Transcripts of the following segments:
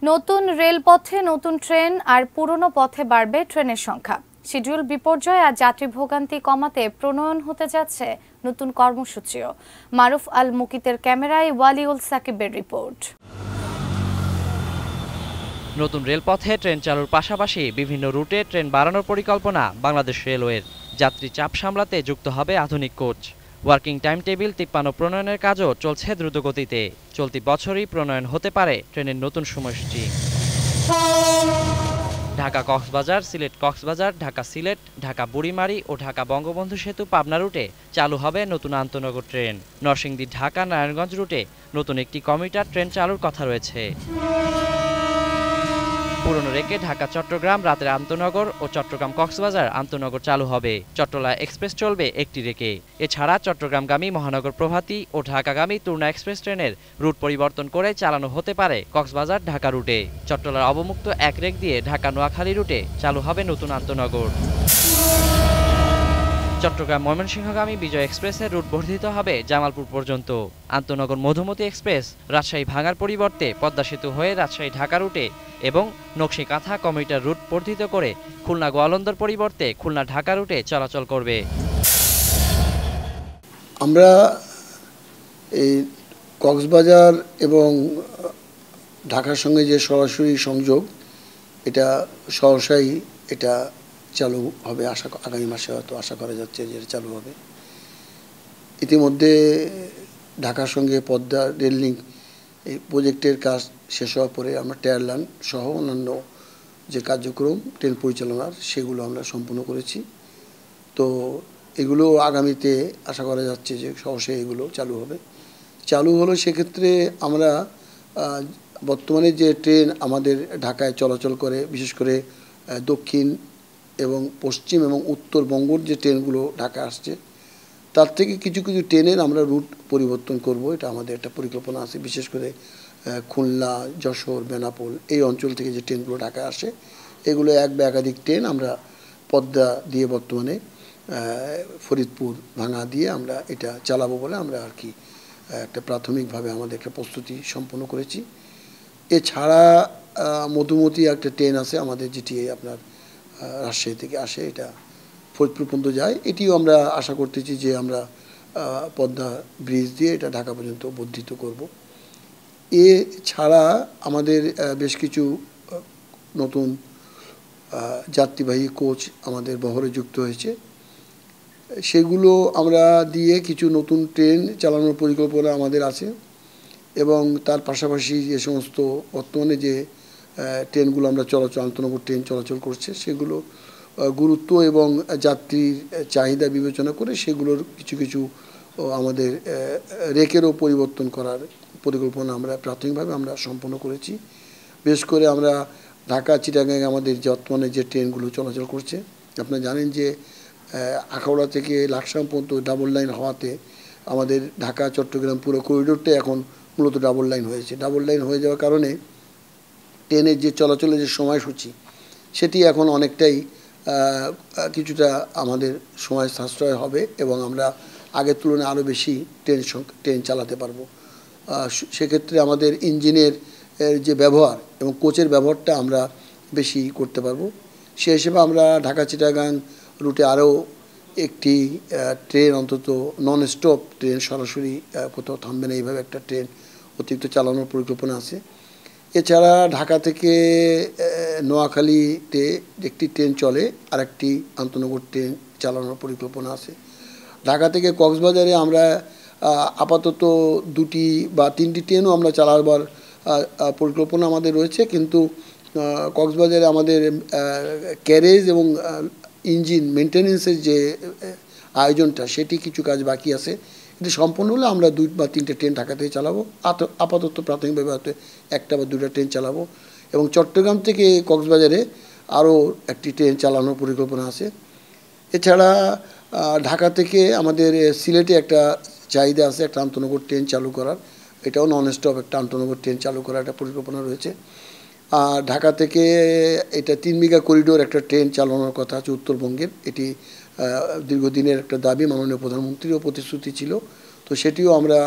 নতুন রেলপথে নতুন ট্রেন আর পুরনো পথে বাড়বে ট্রেনের সংখ্যা। শিডিউল বিপর্যয় আর যাত্রী ভোগান্তি কমাতে প্রণয়ন হতে যাচ্ছে নতুন কর্মসূচিও। মারুফ আল মুকিতের ক্যামেরায় ওয়ালিউল সাকিবের রিপোর্ট। নতুন রেলপথে ট্রেন চালুর পাশাপাশি বিভিন্ন রুটে ট্রেন বাড়ানোর পরিকল্পনা বাংলাদেশ রেলওয়ের। যাত্রী চাপ সামলাতে যুক্ত হবে আধুনিক কোচ। ওয়ার্কিং টাইম টেবিল 53 প্রণয়নের কাজও চলছে দ্রুতগতিতে। চলতি বছরই প্রণয়ন হতে পারে ট্রেনের নতুন সময়সূচি। ঢাকা কক্সবাজার, সিলেট কক্সবাজার, ঢাকা সিলেট, ঢাকা বুড়িমারি ও ঢাকা বঙ্গবন্ধু সেতু পাবনা রুটে চালু হবে নতুন আন্তনগর ট্রেন। নরসিংদী ঢাকা নারায়ণগঞ্জ রুটে নতুন একটি কমিউটার ট্রেন চালুর কথা রয়েছে। পুরনো রেকে ঢাকা চট্টগ্রাম রাতের আন্তনগর ও চট্টগ্রাম কক্সবাজার আন্তনগর চালু হবে। চট্টলা এক্সপ্রেস চলবে একটি রেকে। এছাড়া চট্টগ্রামগামী মহানগর প্রভাতী ও ঢাকাগামী তুর্না এক্সপ্রেস ট্রেনের রুট পরিবর্তন করে চালানো হতে পারে কক্সবাজার ঢাকা রুটে। চট্টলার অবমুক্ত এক রেক দিয়ে ঢাকা নোয়াখালী রুটে চালু হবে নতুন আন্তনগর। চট্টগ্রাম ময়মনসিংহগামী বিজয় এক্সপ্রেসের রুট বর্ধিত হবে জামালপুর পর্যন্ত। আন্তনগর মধুমতি এক্সপ্রেস রাজশাহী ভাঙার পরিবর্তে পদ্মা সেতু হয়ে রাজশাহী ঢাকা রুটে এবং নকশিকাঁথা কমিউটার রুট বর্ধিত করে খুলনা গোয়ালন্দর পরিবর্তে খুলনা ঢাকা রুটে চলাচল করবে। আমরা এই কক্সবাজার এবং ঢাকার সঙ্গে যে সরাসরি সংযোগ, এটা সহসাই এটা চালু হবে। আগামী মাসে হয়তো আশা করা যাচ্ছে যে চালু হবে। ইতিমধ্যে ঢাকার সঙ্গে পদ্মা রেল লিঙ্ক এই প্রজেক্টের কাজ শেষ হওয়ার পরে আমরা টায়ার লাইন সহ অন্যান্য যে কার্যক্রম ট্রেন পরিচালনার সেগুলো আমরা সম্পূর্ণ করেছি। তো এগুলো আগামীতে আশা করা যাচ্ছে যে সহসা এগুলো চালু হলো। সেক্ষেত্রে আমরা বর্তমানে যে ট্রেন আমাদের ঢাকায় চলাচল করে, বিশেষ করে দক্ষিণ এবং পশ্চিম এবং উত্তরবঙ্গের যে ট্রেনগুলো ঢাকা আসছে, তার থেকে কিছু কিছু ট্রেনের আমরা রুট পরিবর্তন করব। এটা আমাদের একটা পরিকল্পনা আছে। বিশেষ করে খুলনা, যশোর, বেনাপোল এই অঞ্চল থেকে যে ট্রেনগুলো ঢাকা আসে, এগুলো এক বা একাধিক ট্রেন আমরা পদ্মা দিয়ে বর্তমানে ফরিদপুর ভাঙা দিয়ে আমরা এটা চালাবো বলে আমরা আর কি একটা প্রাথমিকভাবে আমাদের একটা প্রস্তুতি সম্পন্ন করেছি। এছাড়া মধুমতি একটা ট্রেন আছে আমাদের, যেটি আপনার রাজশাহী থেকে আসে, এটা ফরিদপুর পর্যন্ত যায়। এটিও আমরা আশা করতেছি যে আমরা পদ্মা ব্রিজ দিয়ে এটা ঢাকা পর্যন্ত বর্ধিত করব। এছাড়া আমাদের বেশ কিছু নতুন যাত্রীবাহী কোচ আমাদের বহরে যুক্ত হয়েছে। সেগুলো আমরা দিয়ে কিছু নতুন ট্রেন চালানোর পরিকল্পনা আমাদের আছে। এবং তার পাশাপাশি যে সমস্ত বর্তমানে যে ট্রেনগুলো আমরা আন্তনগর ট্রেন চলাচল করছে, সেগুলো গুরুত্ব এবং যাত্রীর চাহিদা বিবেচনা করে সেগুলোর কিছু কিছু আমাদের রেকেরও পরিবর্তন করার পরিকল্পনা আমরা প্রাথমিকভাবে আমরা সম্পন্ন করেছি। বিশেষ করে আমরা ঢাকা চিটাগাং আমাদের বর্তমানে যে ট্রেনগুলো চলাচল করছে, আপনারা জানেন যে আখাউড়া থেকে লাকসাম পর্যন্ত ডাবল লাইন হওয়াতে আমাদের ঢাকা চট্টগ্রাম পুরো করিডোরটা এখন মূলত ডাবল লাইন হয়েছে। ডাবল লাইন হয়ে যাওয়ার কারণে ট্রেনের যে চলাচলের যে সময়সূচি, সেটি এখন অনেকটাই কিছুটা আমাদের সময় সাশ্রয় হবে এবং আমরা আগের তুলনায় আরও বেশি ট্রেন চালাতে পারবো। সেক্ষেত্রে আমাদের ইঞ্জিনের যে ব্যবহার এবং কোচের ব্যবহারটা আমরা বেশি করতে পারবো। সে হিসেবে আমরা ঢাকা চিটাগাং রুটে আরও একটি ট্রেন, অন্তত নন স্টপ ট্রেন, সরাসরি কোথাও থামবে না এইভাবে একটা ট্রেন অতিরিক্ত চালানোর পরিকল্পনা আছে। এছাড়া ঢাকা থেকে নোয়াখালীতে একটি ট্রেন চলে, আরেকটি আন্তনগর ট্রেন চালানোর পরিকল্পনা আছে। ঢাকা থেকে কক্সবাজারে আমরা আপাতত 2টি বা 3টি ট্রেনও আমরা চালাবার পরিকল্পনা আমাদের রয়েছে, কিন্তু কক্সবাজারে আমাদের ক্যারেজ এবং ইঞ্জিন মেনটেন্যান্সের যে আয়োজনটা, সেটি কিছু কাজ বাকি আছে। এটি সম্পূর্ণ হলে আমরা 2 বা 3টে ট্রেন ঢাকা থেকে চালাবো। আপাতত প্রাথমিকভাবে হয়তো 1টা বা 2টা ট্রেন চালাবো এবং চট্টগ্রাম থেকে কক্সবাজারে আরও একটি ট্রেন চালানোর পরিকল্পনা আছে। এছাড়া ঢাকা থেকে আমাদের সিলেটে একটা চাহিদা আছে একটা আন্তনগর ট্রেন চালু করার। এটাও নন স্টপ একটা আন্তনগর ট্রেন চালু করার একটা পরিকল্পনা রয়েছে। আর ঢাকা থেকে এটা 3 মেগা করিডোর একটা ট্রেন চালানোর কথা আছে উত্তরবঙ্গের। এটি দীর্ঘদিনের একটা দাবি, মাননীয় প্রধানমন্ত্রীরও প্রতিশ্রুতি ছিল। তো সেটিও আমরা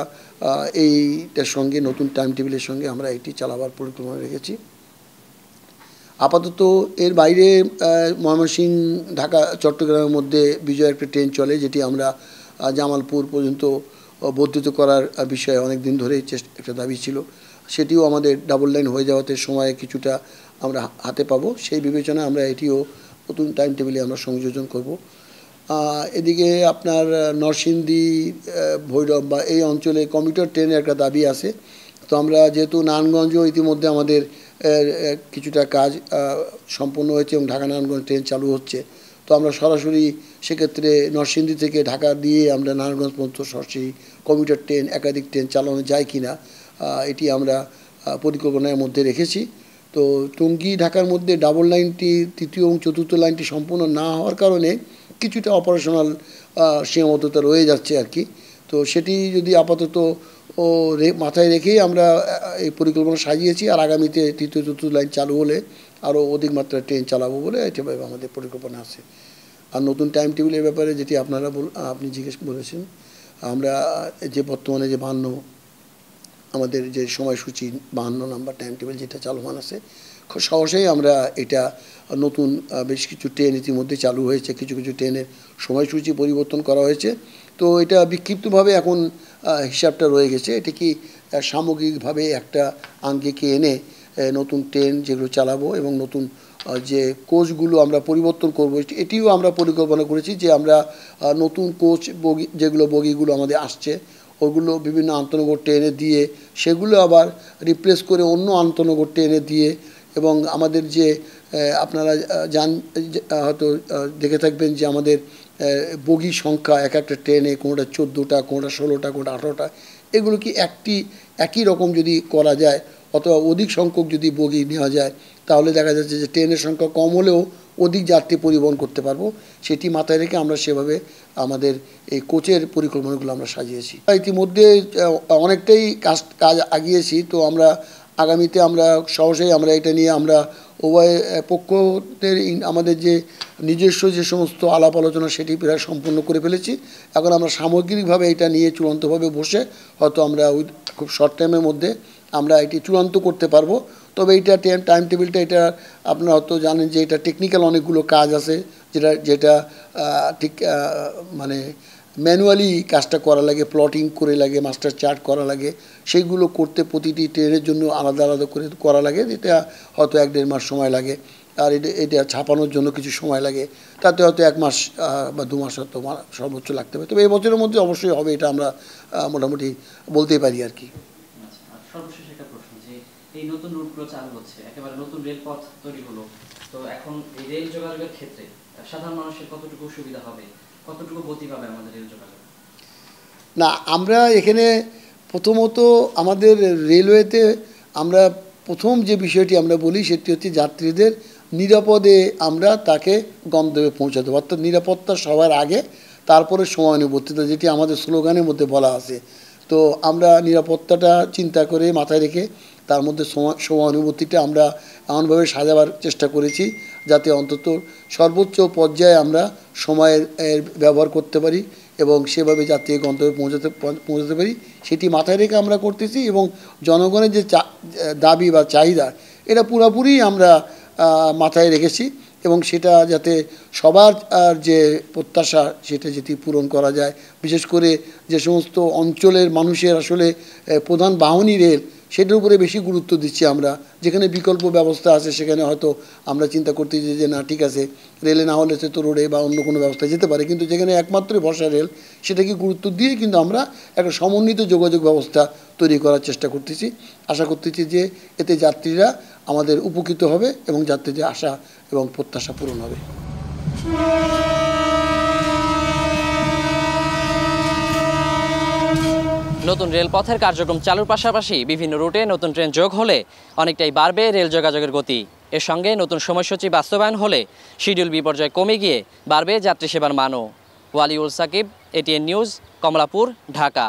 এইটার সঙ্গে নতুন টাইম টেবিলের সঙ্গে আমরা এটি চালাবার পরিকল্পনা রেখেছি। আপাতত এর বাইরে ময়মনসিংহ, ঢাকা, চট্টগ্রামের মধ্যে বিজয় একটা ট্রেন চলে, যেটি আমরা জামালপুর পর্যন্ত বর্ধিত করার বিষয়ে অনেক দিন ধরে একটা দাবি ছিল। সেটিও আমাদের ডাবল লাইন হয়ে যাওয়াতে সময়ে কিছুটা আমরা হাতে পাবো, সেই বিবেচনায় আমরা এটিও নতুন টাইম টেবিলে আমরা সংযোজন করব। এদিকে আপনার নরসিংদী, ভৈরব বা এই অঞ্চলে কমিউটার ট্রেনের একটা দাবি আছে। তো আমরা যেহেতু নারায়ণগঞ্জও ইতিমধ্যে আমাদের কিছুটা কাজ সম্পন্ন হয়েছে এবং ঢাকা নারায়ণগঞ্জ ট্রেন চালু হচ্ছে, তো আমরা সরাসরি সেক্ষেত্রে নরসিংদী থেকে ঢাকা দিয়ে আমরা নারায়ণগঞ্জ পর্যন্ত সরাসরি কমিউটার ট্রেন, একাধিক ট্রেন চালানো যায় কি না, এটি আমরা পরিকল্পনার মধ্যে রেখেছি। তো টঙ্গী ঢাকার মধ্যে ডাবল লাইনটি, তৃতীয় এবং চতুর্থ লাইনটি সম্পূর্ণ না হওয়ার কারণে কিছুটা অপারেশনাল সীমাবদ্ধতা রয়ে যাচ্ছে আর কি। তো সেটি যদি আপাতত মাথায় রেখেই আমরা এই পরিকল্পনা সাজিয়েছি, আর আগামীতে তৃতীয় চতুর্থ লাইন চালু হলে আরও অধিক মাত্রায় ট্রেন চালাবো বলে এটা আমাদের পরিকল্পনা আছে। আর নতুন টাইম টেবিলের ব্যাপারে যেটি আপনি জিজ্ঞেস করেছেন, আমরা যে বর্তমানে যে 52 আমাদের যে সময়সূচি 52 নাম্বার টাইম টেবিল যেটা চালমান আছে, সহসাই আমরা এটা নতুন বেশ কিছু ট্রেন ইতিমধ্যে চালু হয়েছে, কিছু কিছু ট্রেনের সময়সূচি পরিবর্তন করা হয়েছে। তো এটা বিক্ষিপ্তভাবে এখন হিসাবটা রয়ে গেছে, এটা কি সামগ্রিকভাবে একটা আঙ্গিকে এনে নতুন ট্রেন যেগুলো চালাবো এবং নতুন যে কোচগুলো আমরা পরিবর্তন করবো, এটিও আমরা পরিকল্পনা করেছি যে আমরা নতুন কোচ বগি, যেগুলো বগিগুলো আমাদের আসছে ওগুলো বিভিন্ন আন্তনগর ট্রেনে দিয়ে সেগুলো আবার রিপ্লেস করে অন্য আন্তনগর ট্রেনে দিয়ে, এবং আমাদের যে আপনারা হয়তো দেখে থাকবেন যে আমাদের বগি সংখ্যা এক একটা ট্রেনে কোনোটা 14টা, কোনোটা 16টা, কোনোটা 18টা, এগুলো কি একই রকম যদি করা যায় অথবা অধিক সংখ্যক যদি বগি নেওয়া যায়, তাহলে দেখা যাচ্ছে যে ট্রেনের সংখ্যা কম হলেও অধিক যাত্রী পরিবহন করতে পারবো। সেটি মাথায় রেখে আমরা সেভাবে আমাদের এই কোচের পরিকল্পনাগুলো আমরা সাজিয়েছি। ইতিমধ্যে অনেকটাই কাজ আগিয়েছি। তো আমরা আগামীতে আমরা সহসাই আমরা এটা নিয়ে আমরা উভয় পক্ষদের আমাদের যে নিজস্ব যে সমস্ত আলাপ আলোচনা সেটি প্রায় সম্পূর্ণ করে ফেলেছি। এখন আমরা সামগ্রিকভাবে এটা নিয়ে চূড়ান্তভাবে বসে হয়তো আমরা খুব শর্ট টাইমের মধ্যে আমরা এটি চূড়ান্ত করতে পারবো। তবে এইটা টাইম টেবিলটা, এটা আপনারা হয়তো জানেন যে এটা টেকনিক্যাল অনেকগুলো কাজ আছে, যেটা ঠিক মানে ম্যানুয়ালি কাজটা করা লাগে, প্লটিং করে লাগে, মাস্টার চার্ট করা লাগে, সেইগুলো করতে প্রতিটি ট্রেনের জন্য আলাদা আলাদা করে করা লাগে, যেটা হয়তো 1-1.5 মাস সময় লাগে। আর এটা ছাপানোর জন্য কিছু সময় লাগে, তাতে হয়তো 1 মাস বা 2 মাস হয়তো সর্বোচ্চ লাগতে পারে। তবে এই বছরের মধ্যে অবশ্যই হবে, এটা আমরা মোটামুটি বলতেই পারি আর কি। সর্বশেষ একটা প্রশ্ন, যে এই নতুন রুটগুলো চালু হচ্ছে, একেবারে নতুন রেলপথ তৈরি হলো, তো এখন এই রেল যোগাযোগের ক্ষেত্রে সাধারণ মানুষের কতটুকু সুবিধা হবে, কতটুকু গতি পাবে আমাদের রেল যোগাযোগ? না, আমরা এখানে প্রথমত আমাদের রেলওয়েতে আমরা প্রথম যে বিষয়টি আমরা বলি সেটি হচ্ছে যাত্রীদের নিরাপদে আমরা তাকে গন্তব্যে পৌঁছাতে পারব। অর্থাৎ নিরাপত্তা সবার আগে, তারপরে সময়ানুবর্তিতা, যেটি আমাদের স্লোগানের মধ্যে বলা আছে। তো আমরা নিরাপত্তাটা চিন্তা করে মাথায় রেখে তার মধ্যে সময়ানুবর্তিটা আমরা এমনভাবে সাজাবার চেষ্টা করেছি যাতে অন্তত সর্বোচ্চ পর্যায়ে আমরা সময়ের ব্যবহার করতে পারি এবং সেভাবে যাত্রী গন্তব্যে পৌঁছাতে পারি, সেটি মাথায় রেখে আমরা করতেছি। এবং জনগণের যে দাবি বা চাহিদা, এটা পুরোপুরি আমরা মাথায় রেখেছি এবং সেটা যাতে সবার যে প্রত্যাশা সেটা যদি পূরণ করা যায়। বিশেষ করে যে সমস্ত অঞ্চলের মানুষের আসলে প্রধান বাহনই রেল, সেটার উপরে বেশি গুরুত্ব দিচ্ছি আমরা। যেখানে বিকল্প ব্যবস্থা আছে সেখানে হয়তো আমরা চিন্তা করতেছি যে না, ঠিক আছে, রেলে না হলে সে তো রোডে বা অন্য কোনো ব্যবস্থা যেতে পারে, কিন্তু যেখানে একমাত্র ভরসা রেল, সেটাকে গুরুত্ব দিয়ে কিন্তু আমরা একটা সমন্বিত যোগাযোগ ব্যবস্থা তৈরি করার চেষ্টা করতেছি। আশা করতেছি যে এতে যাত্রীরা আমাদের উপকৃত হবে এবং যাত্রীদের আশা এবং প্রত্যাশা পূরণ হবে। নতুন রেলপথের কার্যক্রম চালুর পাশাপাশি বিভিন্ন রুটে নতুন ট্রেন যোগ হলে অনেকটাই বাড়বে রেল যোগাযোগের গতি। এর সঙ্গে নতুন সময়সূচি বাস্তবায়ন হলে শিডিউল বিপর্যয় কমে গিয়ে বাড়বে যাত্রী সেবার মানও। Waliul Sakib, ATN news, Kamalapur, Dhaka.